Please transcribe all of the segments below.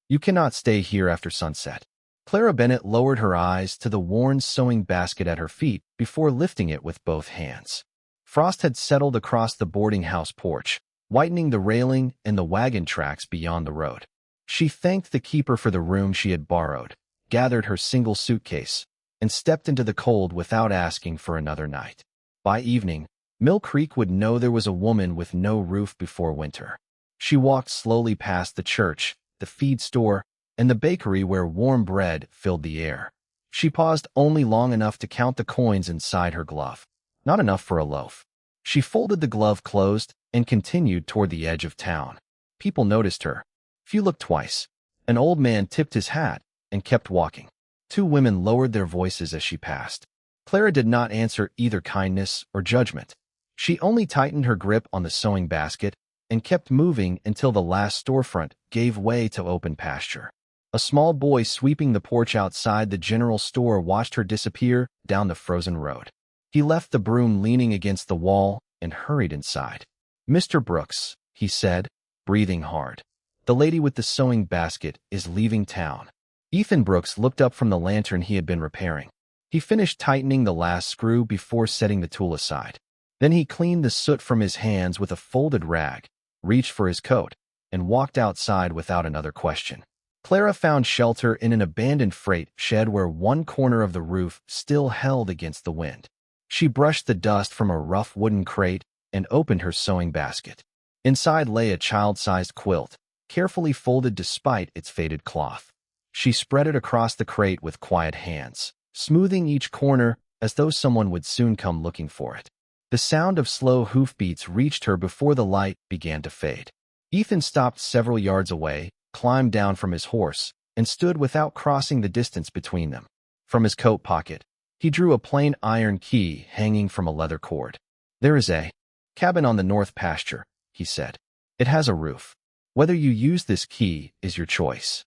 You cannot stay here after sunset. Clara Bennett lowered her eyes to the worn sewing basket at her feet before lifting it with both hands. Frost had settled across the boarding house porch, whitening the railing and the wagon tracks beyond the road. She thanked the keeper for the room she had borrowed, gathered her single suitcase, and stepped into the cold without asking for another night. By evening, Mill Creek would know there was a woman with no roof before winter. She walked slowly past the church, the feed store, and the bakery where warm bread filled the air. She paused only long enough to count the coins inside her glove. Not enough for a loaf. She folded the glove closed and continued toward the edge of town. People noticed her. Few looked twice. An old man tipped his hat and kept walking. Two women lowered their voices as she passed. Clara did not answer either kindness or judgment. She only tightened her grip on the sewing basket and kept moving until the last storefront gave way to open pasture. A small boy sweeping the porch outside the general store watched her disappear down the frozen road. He left the broom leaning against the wall and hurried inside. "Mr. Brooks," he said, breathing hard. "The lady with the sewing basket is leaving town." Ethan Brooks looked up from the lantern he had been repairing. He finished tightening the last screw before setting the tool aside. Then he cleaned the soot from his hands with a folded rag, reached for his coat, and walked outside without another question. Clara found shelter in an abandoned freight shed where one corner of the roof still held against the wind. She brushed the dust from a rough wooden crate and opened her sewing basket. Inside lay a child-sized quilt, carefully folded despite its faded cloth. She spread it across the crate with quiet hands, smoothing each corner as though someone would soon come looking for it. The sound of slow hoofbeats reached her before the light began to fade. Ethan stopped several yards away, climbed down from his horse, and stood without crossing the distance between them. From his coat pocket, he drew a plain iron key hanging from a leather cord. "There is a cabin on the north pasture," he said. "It has a roof. Whether you use this key is your choice."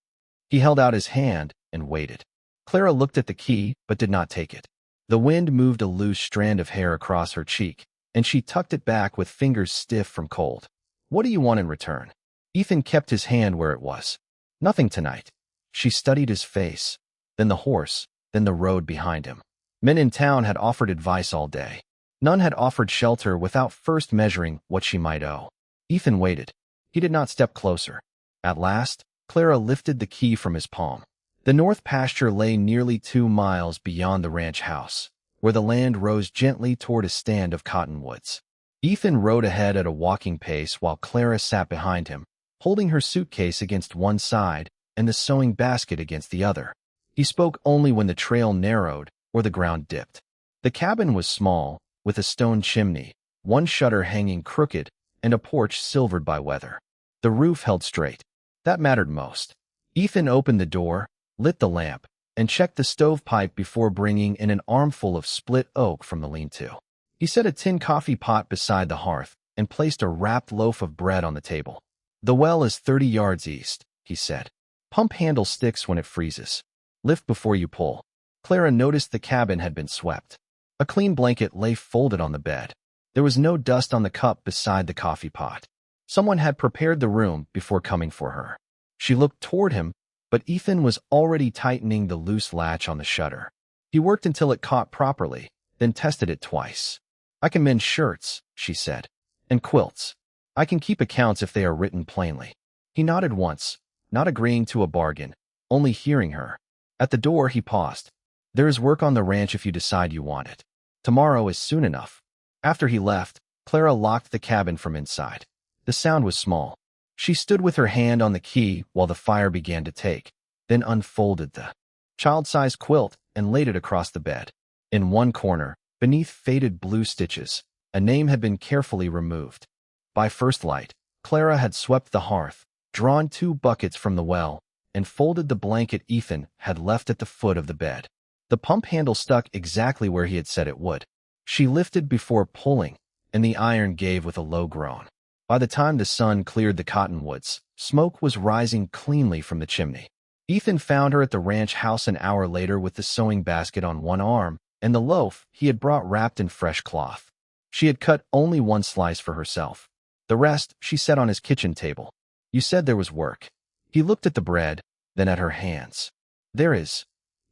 He held out his hand and waited. Clara looked at the key but did not take it. The wind moved a loose strand of hair across her cheek, and she tucked it back with fingers stiff from cold. "What do you want in return?" Ethan kept his hand where it was. "Nothing tonight." She studied his face, then the horse, then the road behind him. Men in town had offered advice all day. None had offered shelter without first measuring what she might owe. Ethan waited. He did not step closer. At last, Clara lifted the key from his palm. The north pasture lay nearly 2 miles beyond the ranch house, where the land rose gently toward a stand of cottonwoods. Ethan rode ahead at a walking pace while Clara sat behind him, holding her suitcase against one side and the sewing basket against the other. He spoke only when the trail narrowed or the ground dipped. The cabin was small, with a stone chimney, one shutter hanging crooked, and a porch silvered by weather. The roof held straight. That mattered most. Ethan opened the door, lit the lamp, and checked the stovepipe before bringing in an armful of split oak from the lean-to. He set a tin coffee pot beside the hearth and placed a wrapped loaf of bread on the table. "The well is 30 yards east," he said. "Pump handle sticks when it freezes. Lift before you pull." Clara noticed the cabin had been swept. A clean blanket lay folded on the bed. There was no dust on the cup beside the coffee pot. Someone had prepared the room before coming for her. She looked toward him, but Ethan was already tightening the loose latch on the shutter. He worked until it caught properly, then tested it twice. "I can mend shirts," she said, "and quilts. I can keep accounts if they are written plainly." He nodded once, not agreeing to a bargain, only hearing her. At the door, he paused. "There is work on the ranch if you decide you want it. Tomorrow is soon enough." After he left, Clara locked the cabin from inside. The sound was small. She stood with her hand on the key while the fire began to take, then unfolded the child-sized quilt and laid it across the bed. In one corner, beneath faded blue stitches, a name had been carefully removed. By first light, Clara had swept the hearth, drawn 2 buckets from the well, and folded the blanket Ethan had left at the foot of the bed. The pump handle stuck exactly where he had said it would. She lifted before pulling, and the iron gave with a low groan. By the time the sun cleared the cottonwoods, smoke was rising cleanly from the chimney. Ethan found her at the ranch house an hour later with the sewing basket on one arm and the loaf he had brought wrapped in fresh cloth. She had cut only one slice for herself. The rest she set on his kitchen table. "You said there was work." He looked at the bread, then at her hands. There is.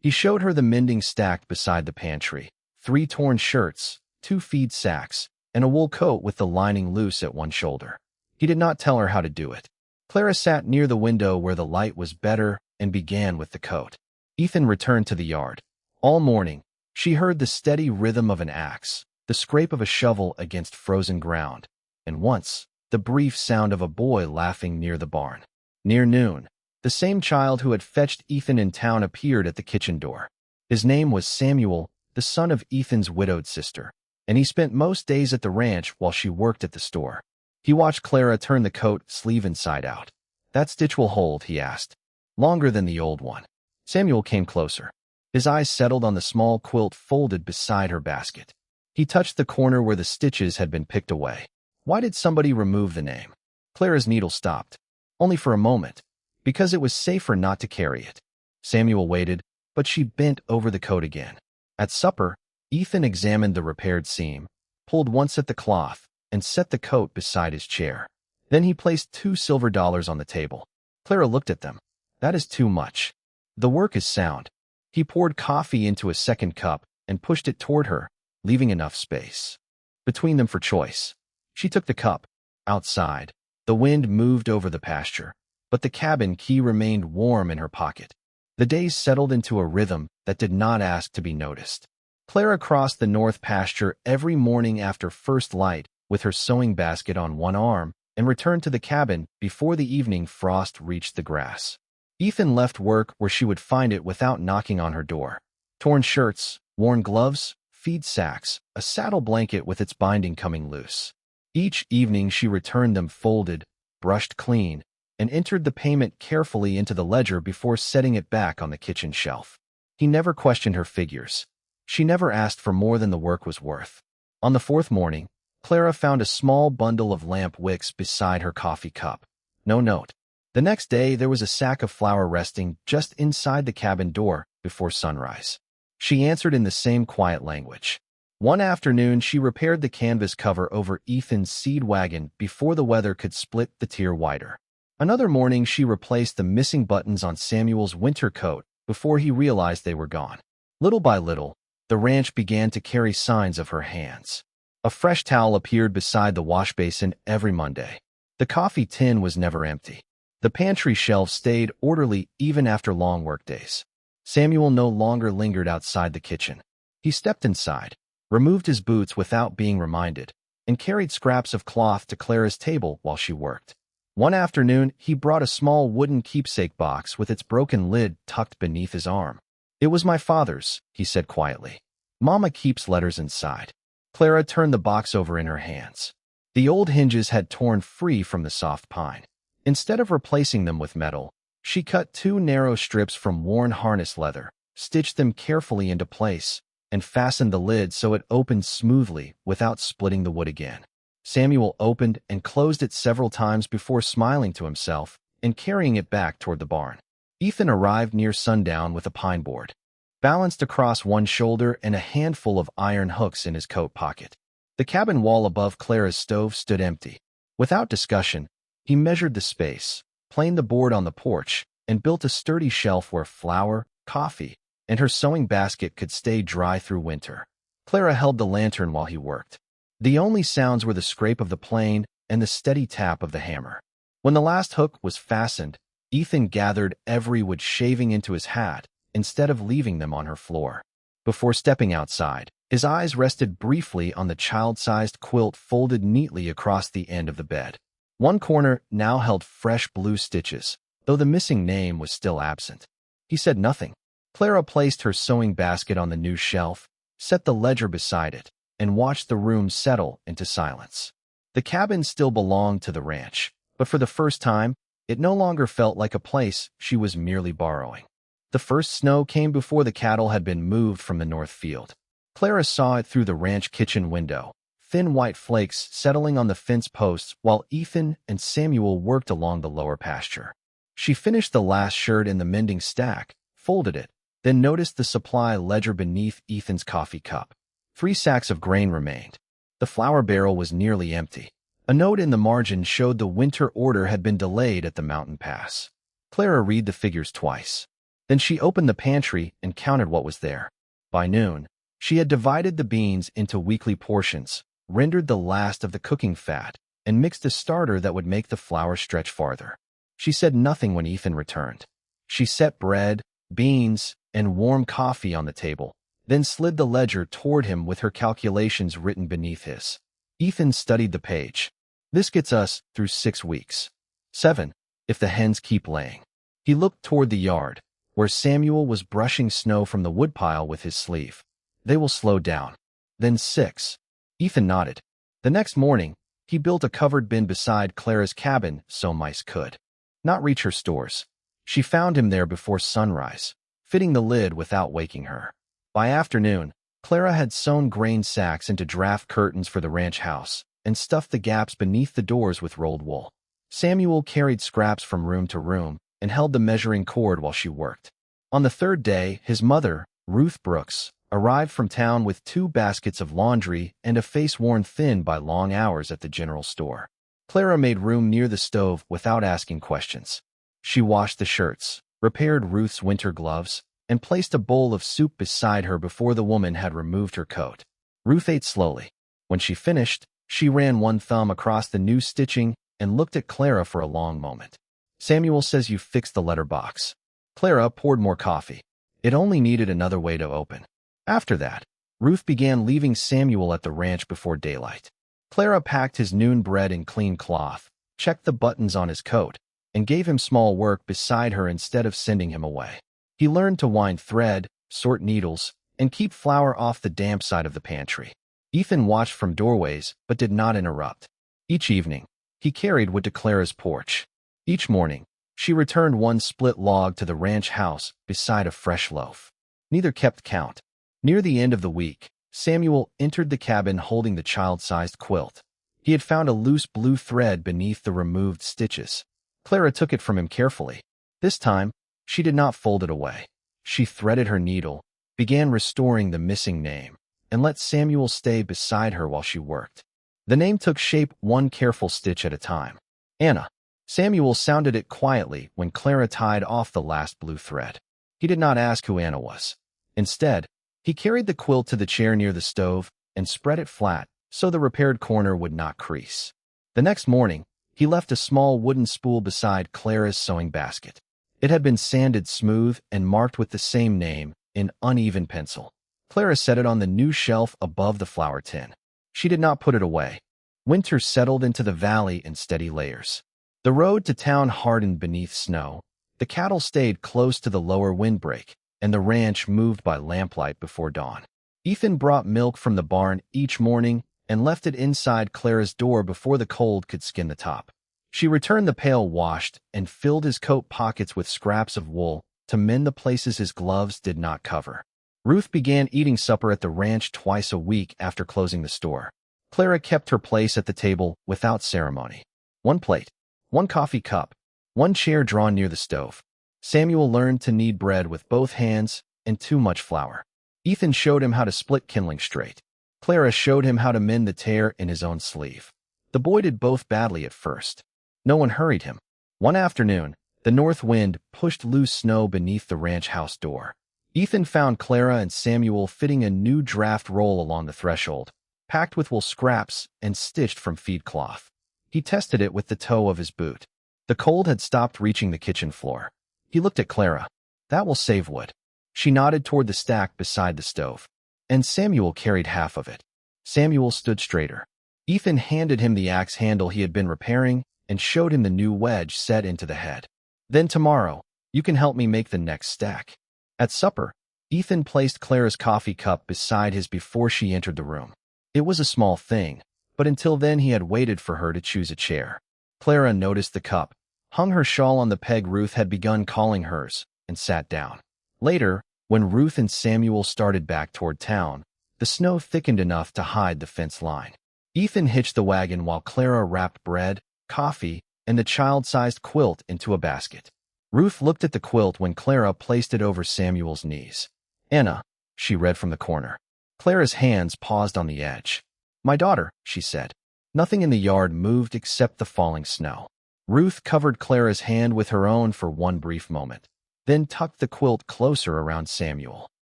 He showed her the mending stacked beside the pantry. 3 torn shirts, 2 feed sacks, and a wool coat with the lining loose at one shoulder. He did not tell her how to do it. Clara sat near the window where the light was better and began with the coat. Ethan returned to the yard. All morning, she heard the steady rhythm of an axe, the scrape of a shovel against frozen ground, and once, the brief sound of a boy laughing near the barn. Near noon, the same child who had fetched Ethan in town appeared at the kitchen door. His name was Samuel, the son of Ethan's widowed sister, and he spent most days at the ranch while she worked at the store. He watched Clara turn the coat sleeve inside out. "That stitch will hold," he asked. "Longer than the old one." Samuel came closer. His eyes settled on the small quilt folded beside her basket. He touched the corner where the stitches had been picked away. Why did somebody remove the name? Clara's needle stopped. Only for a moment. Because it was safer not to carry it. Samuel waited, but she bent over the coat again. At supper, Ethan examined the repaired seam, pulled once at the cloth, and set the coat beside his chair. Then he placed $2 on the table. Clara looked at them. "That is too much. The work is sound." He poured coffee into a second cup and pushed it toward her, leaving enough space between them for choice. She took the cup. Outside, the wind moved over the pasture, but the cabin key remained warm in her pocket. The days settled into a rhythm that did not ask to be noticed. Clara crossed the north pasture every morning after first light with her sewing basket on one arm and returned to the cabin before the evening frost reached the grass. Ethan left work where she would find it without knocking on her door. Torn shirts, worn gloves, feed sacks, a saddle blanket with its binding coming loose. Each evening she returned them folded, brushed clean, and entered the payment carefully into the ledger before setting it back on the kitchen shelf. He never questioned her figures. She never asked for more than the work was worth. On the 4th morning, Clara found a small bundle of lamp wicks beside her coffee cup. No note. The next day, there was a sack of flour resting just inside the cabin door before sunrise. She answered in the same quiet language. One afternoon, she repaired the canvas cover over Ethan's seed wagon before the weather could split the tier wider. Another morning, she replaced the missing buttons on Samuel's winter coat before he realized they were gone. Little by little, the ranch began to carry signs of her hands. A fresh towel appeared beside the wash basin every Monday. The coffee tin was never empty. The pantry shelves stayed orderly even after long workdays. Samuel no longer lingered outside the kitchen. He stepped inside, removed his boots without being reminded, and carried scraps of cloth to Clara's table while she worked. One afternoon, he brought a small wooden keepsake box with its broken lid tucked beneath his arm. "It was my father's," he said quietly. "Mama keeps letters inside." Clara turned the box over in her hands. The old hinges had torn free from the soft pine. Instead of replacing them with metal, she cut 2 narrow strips from worn harness leather, stitched them carefully into place, and fastened the lid so it opened smoothly without splitting the wood again. Samuel opened and closed it several times before smiling to himself and carrying it back toward the barn. Ethan arrived near sundown with a pine board, balanced across one shoulder and a handful of iron hooks in his coat pocket. The cabin wall above Clara's stove stood empty. Without discussion, he measured the space, planed the board on the porch, and built a sturdy shelf where flour, coffee, and her sewing basket could stay dry through winter. Clara held the lantern while he worked. The only sounds were the scrape of the plane and the steady tap of the hammer. When the last hook was fastened, Ethan gathered every wood shaving into his hat instead of leaving them on her floor. Before stepping outside, his eyes rested briefly on the child-sized quilt folded neatly across the end of the bed. One corner now held fresh blue stitches, though the missing name was still absent. He said nothing. Clara placed her sewing basket on the new shelf, set the ledger beside it, and watched the room settle into silence. The cabin still belonged to the ranch, but for the first time, it no longer felt like a place she was merely borrowing. The first snow came before the cattle had been moved from the north field. Clara saw it through the ranch kitchen window, thin white flakes settling on the fence posts while Ethan and Samuel worked along the lower pasture. She finished the last shirt in the mending stack, folded it, then noticed the supply ledger beneath Ethan's coffee cup. 3 sacks of grain remained. The flour barrel was nearly empty. A note in the margin showed the winter order had been delayed at the mountain pass. Clara read the figures twice. Then she opened the pantry and counted what was there. By noon, she had divided the beans into weekly portions, rendered the last of the cooking fat, and mixed a starter that would make the flour stretch farther. She said nothing when Ethan returned. She set bread, beans, and warm coffee on the table, then slid the ledger toward him with her calculations written beneath his. Ethan studied the page. This gets us through 6 weeks. 7, if the hens keep laying. He looked toward the yard, where Samuel was brushing snow from the woodpile with his sleeve. They will slow down. Then 6. Ethan nodded. The next morning, he built a covered bin beside Clara's cabin so mice could not reach her stores. She found him there before sunrise, fitting the lid without waking her. By afternoon, Clara had sewn grain sacks into draft curtains for the ranch house and stuffed the gaps beneath the doors with rolled wool. Samuel carried scraps from room to room and held the measuring cord while she worked. On the 3rd day, his mother, Ruth Brooks, arrived from town with 2 baskets of laundry and a face worn thin by long hours at the general store. Clara made room near the stove without asking questions. She washed the shirts, repaired Ruth's winter gloves, and placed a bowl of soup beside her before the woman had removed her coat. Ruth ate slowly. When she finished, she ran one thumb across the new stitching and looked at Clara for a long moment. Samuel says you fixed the letterbox. Clara poured more coffee. It only needed another way to open. After that, Ruth began leaving Samuel at the ranch before daylight. Clara packed his noon bread in clean cloth, checked the buttons on his coat, and gave him small work beside her instead of sending him away. He learned to wind thread, sort needles, and keep flour off the damp side of the pantry. Ethan watched from doorways but did not interrupt. Each evening, he carried wood to Clara's porch. Each morning, she returned one split log to the ranch house beside a fresh loaf. Neither kept count. Near the end of the week, Samuel entered the cabin holding the child-sized quilt. He had found a loose blue thread beneath the removed stitches. Clara took it from him carefully. This time, she did not fold it away. She threaded her needle, began restoring the missing name, and let Samuel stay beside her while she worked. The name took shape one careful stitch at a time. Anna. Samuel sounded it quietly when Clara tied off the last blue thread. He did not ask who Anna was. Instead, he carried the quilt to the chair near the stove and spread it flat so the repaired corner would not crease. The next morning, he left a small wooden spool beside Clara's sewing basket. It had been sanded smooth and marked with the same name in uneven pencil. Clara set it on the new shelf above the flour tin. She did not put it away. Winter settled into the valley in steady layers. The road to town hardened beneath snow. The cattle stayed close to the lower windbreak, and the ranch moved by lamplight before dawn. Ethan brought milk from the barn each morning and left it inside Clara's door before the cold could skin the top. She returned the pail washed and filled his coat pockets with scraps of wool to mend the places his gloves did not cover. Ruth began eating supper at the ranch twice a week after closing the store. Clara kept her place at the table without ceremony. 1 plate, 1 coffee cup, 1 chair drawn near the stove. Samuel learned to knead bread with both hands and too much flour. Ethan showed him how to split kindling straight. Clara showed him how to mend the tear in his own sleeve. The boy did both badly at first. No one hurried him. One afternoon, the north wind pushed loose snow beneath the ranch house door. Ethan found Clara and Samuel fitting a new draft roll along the threshold, packed with wool scraps and stitched from feed cloth. He tested it with the toe of his boot. The cold had stopped reaching the kitchen floor. He looked at Clara. That will save wood. She nodded toward the stack beside the stove. And Samuel carried half of it. Samuel stood straighter. Ethan handed him the axe handle he had been repairing and showed him the new wedge set into the head. Then tomorrow, you can help me make the next stack. At supper, Ethan placed Clara's coffee cup beside his before she entered the room. It was a small thing, but until then he had waited for her to choose a chair. Clara noticed the cup, hung her shawl on the peg Ruth had begun calling hers, and sat down. Later, when Ruth and Samuel started back toward town, the snow thickened enough to hide the fence line. Ethan hitched the wagon while Clara wrapped bread, coffee, and the child-sized quilt into a basket. Ruth looked at the quilt when Clara placed it over Samuel's knees. Anna, she read from the corner. Clara's hands paused on the edge. My daughter, she said. Nothing in the yard moved except the falling snow. Ruth covered Clara's hand with her own for one brief moment, then tucked the quilt closer around Samuel.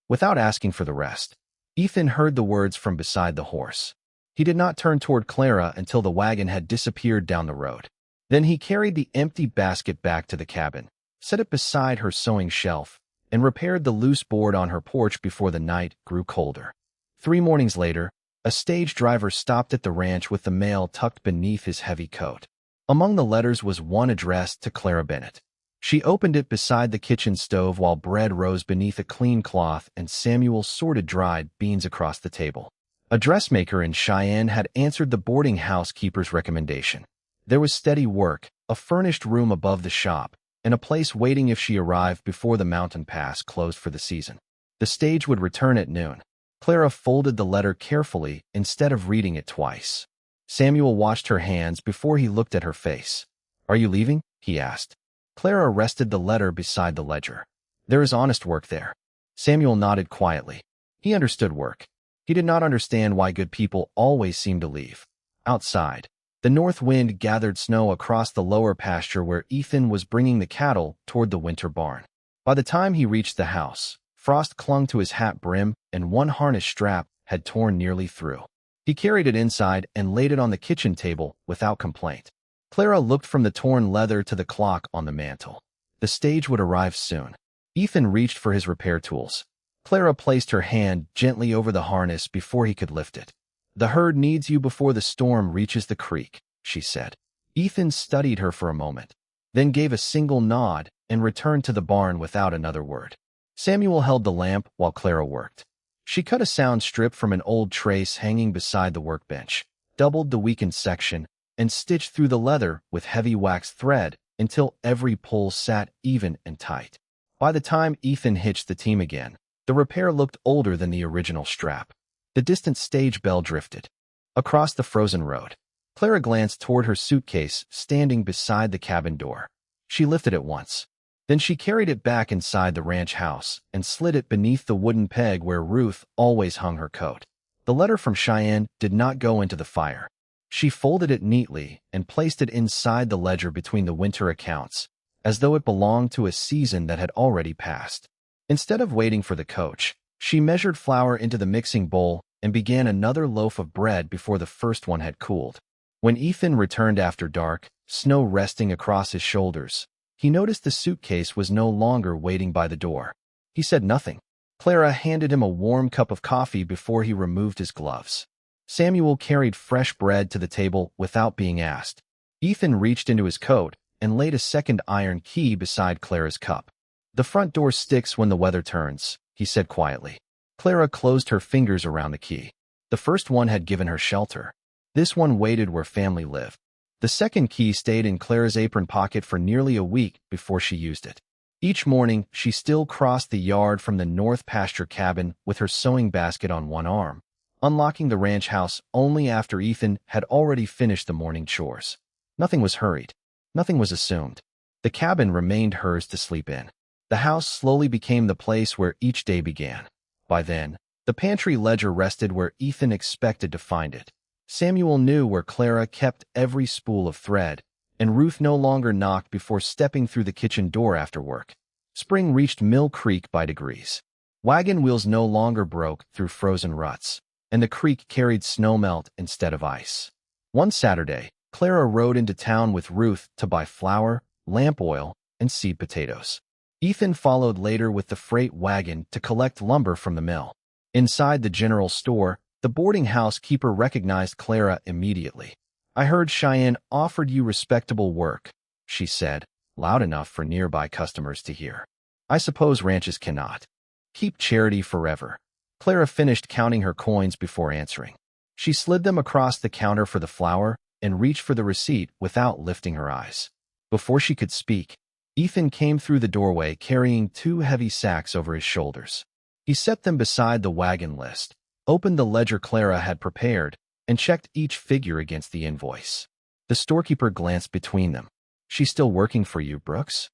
Without asking for the rest, Ethan heard the words from beside the horse. He did not turn toward Clara until the wagon had disappeared down the road. Then he carried the empty basket back to the cabin, set it beside her sewing shelf, and repaired the loose board on her porch before the night grew colder. 3 mornings later, a stage driver stopped at the ranch with the mail tucked beneath his heavy coat. Among the letters was one addressed to Clara Bennett. She opened it beside the kitchen stove while bread rose beneath a clean cloth and Samuel sorted dried beans across the table. A dressmaker in Cheyenne had answered the boarding house keeper's recommendation. There was steady work, a furnished room above the shop, and a place waiting if she arrived before the mountain pass closed for the season. The stage would return at noon. Clara folded the letter carefully instead of reading it twice. Samuel watched her hands before he looked at her face. "Are you leaving?" he asked. Clara rested the letter beside the ledger. "There is honest work there." Samuel nodded quietly. He understood work. He did not understand why good people always seemed to leave. Outside, the north wind gathered snow across the lower pasture where Ethan was bringing the cattle toward the winter barn. By the time he reached the house, frost clung to his hat brim and one harness strap had torn nearly through. He carried it inside and laid it on the kitchen table without complaint. Clara looked from the torn leather to the clock on the mantel. The stage would arrive soon. Ethan reached for his repair tools. Clara placed her hand gently over the harness before he could lift it. "The herd needs you before the storm reaches the creek," she said. Ethan studied her for a moment, then gave a single nod and returned to the barn without another word. Samuel held the lamp while Clara worked. She cut a sound strip from an old trace hanging beside the workbench, doubled the weakened section, and stitched through the leather with heavy waxed thread until every pull sat even and tight. By the time Ethan hitched the team again, the repair looked older than the original strap. The distant stage bell drifted. Across the frozen road, Clara glanced toward her suitcase standing beside the cabin door. She lifted it once. Then she carried it back inside the ranch house and slid it beneath the wooden peg where Ruth always hung her coat. The letter from Cheyenne did not go into the fire. She folded it neatly and placed it inside the ledger between the winter accounts, as though it belonged to a season that had already passed. Instead of waiting for the coach, she measured flour into the mixing bowl and began another loaf of bread before the first one had cooled. When Ethan returned after dark, snow resting across his shoulders, he noticed the suitcase was no longer waiting by the door. He said nothing. Clara handed him a warm cup of coffee before he removed his gloves. Samuel carried fresh bread to the table without being asked. Ethan reached into his coat and laid a second iron key beside Clara's cup. "The front door sticks when the weather turns," he said quietly. Clara closed her fingers around the key. The first one had given her shelter. This one waited where family lived. The second key stayed in Clara's apron pocket for nearly a week before she used it. Each morning, she still crossed the yard from the north pasture cabin with her sewing basket on one arm, unlocking the ranch house only after Ethan had already finished the morning chores. Nothing was hurried. Nothing was assumed. The cabin remained hers to sleep in. The house slowly became the place where each day began. By then, the pantry ledger rested where Ethan expected to find it. Samuel knew where Clara kept every spool of thread, and Ruth no longer knocked before stepping through the kitchen door after work. Spring reached Mill Creek by degrees. Wagon wheels no longer broke through frozen ruts, and the creek carried snowmelt instead of ice. One Saturday, Clara rode into town with Ruth to buy flour, lamp oil, and seed potatoes. Ethan followed later with the freight wagon to collect lumber from the mill. Inside the general store, the boarding house keeper recognized Clara immediately. "I heard Cheyenne offered you respectable work," she said, loud enough for nearby customers to hear. "I suppose ranches cannot keep charity forever." Clara finished counting her coins before answering. She slid them across the counter for the flour and reached for the receipt without lifting her eyes. Before she could speak, Ethan came through the doorway carrying 2 heavy sacks over his shoulders. He set them beside the wagon list, opened the ledger Clara had prepared, and checked each figure against the invoice. The storekeeper glanced between them. "She's still working for you, Brooks?"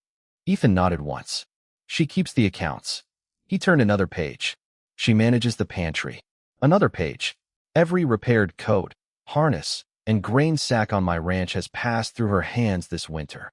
Ethan nodded once. "She keeps the accounts." He turned another page. "She manages the pantry." Another page. Every repaired coat, harness, and grain sack on my ranch has passed through her hands this winter.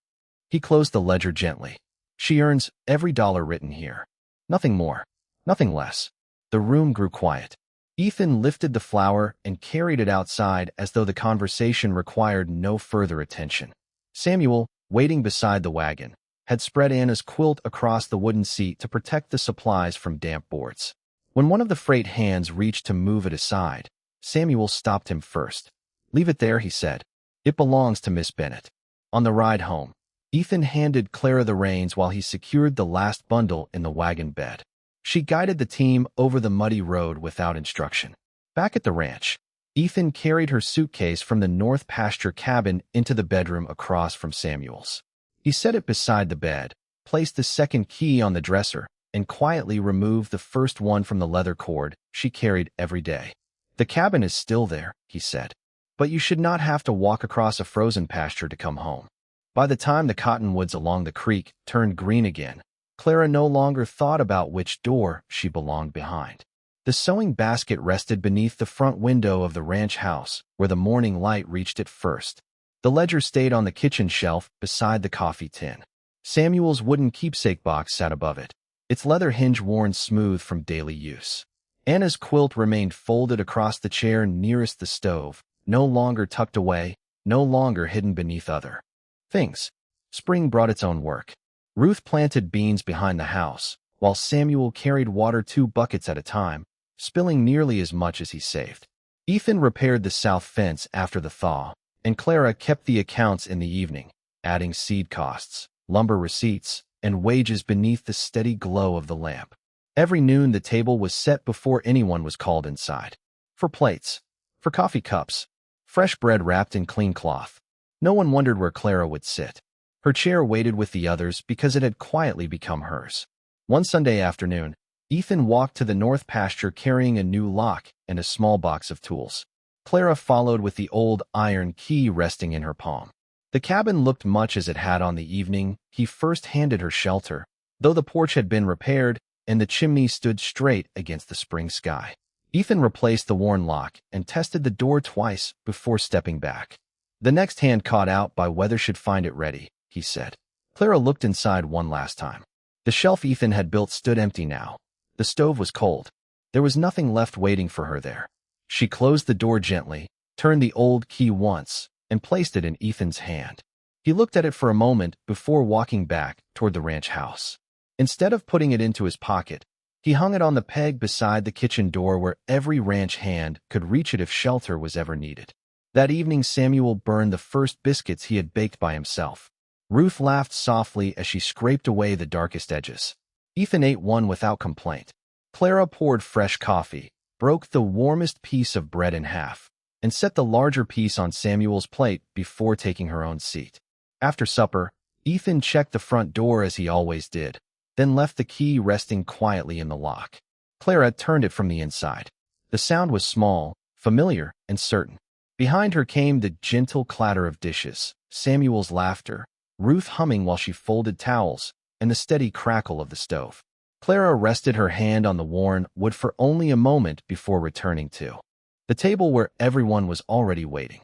He closed the ledger gently. She earns every dollar written here. Nothing more, nothing less. The room grew quiet. Ethan lifted the flour and carried it outside as though the conversation required no further attention. Samuel, waiting beside the wagon, had spread Anna's quilt across the wooden seat to protect the supplies from damp boards. When one of the freight hands reached to move it aside, Samuel stopped him first. "Leave it there," he said. "It belongs to Miss Bennett." On the ride home, Ethan handed Clara the reins while he secured the last bundle in the wagon bed. She guided the team over the muddy road without instruction. Back at the ranch, Ethan carried her suitcase from the north pasture cabin into the bedroom across from Samuel's. He set it beside the bed, placed the second key on the dresser, and quietly removed the first one from the leather cord she carried every day. "The cabin is still there," he said, "but you should not have to walk across a frozen pasture to come home." By the time the cottonwoods along the creek turned green again, Clara no longer thought about which door she belonged behind. The sewing basket rested beneath the front window of the ranch house, where the morning light reached it first. The ledger stayed on the kitchen shelf beside the coffee tin. Samuel's wooden keepsake box sat above it, its leather hinge worn smooth from daily use. Anna's quilt remained folded across the chair nearest the stove, no longer tucked away, no longer hidden beneath other things. Spring brought its own work. Ruth planted beans behind the house, while Samuel carried water 2 buckets at a time, spilling nearly as much as he saved. Ethan repaired the south fence after the thaw, and Clara kept the accounts in the evening, adding seed costs, lumber receipts, and wages beneath the steady glow of the lamp. Every noon the table was set before anyone was called inside. For plates, for coffee cups, fresh bread wrapped in clean cloth. No one wondered where Clara would sit. Her chair waited with the others because it had quietly become hers. One Sunday afternoon, Ethan walked to the north pasture carrying a new lock and a small box of tools. Clara followed with the old iron key resting in her palm. The cabin looked much as it had on the evening he first handed her shelter, though the porch had been repaired and the chimney stood straight against the spring sky. Ethan replaced the worn lock and tested the door twice before stepping back. "The next hand caught out by weather should find it ready," he said. Clara looked inside one last time. The shelf Ethan had built stood empty now. The stove was cold. There was nothing left waiting for her there. She closed the door gently, turned the old key once, and placed it in Ethan's hand. He looked at it for a moment before walking back toward the ranch house. Instead of putting it into his pocket, he hung it on the peg beside the kitchen door where every ranch hand could reach it if shelter was ever needed. That evening Samuel burned the first biscuits he had baked by himself. Ruth laughed softly as she scraped away the darkest edges. Ethan ate one without complaint. Clara poured fresh coffee, broke the warmest piece of bread in half, and set the larger piece on Samuel's plate before taking her own seat. After supper, Ethan checked the front door as he always did, then left the key resting quietly in the lock. Clara turned it from the inside. The sound was small, familiar, and certain. Behind her came the gentle clatter of dishes, Samuel's laughter, Ruth humming while she folded towels, and the steady crackle of the stove. Clara rested her hand on the worn wood for only a moment before returning to the table where everyone was already waiting.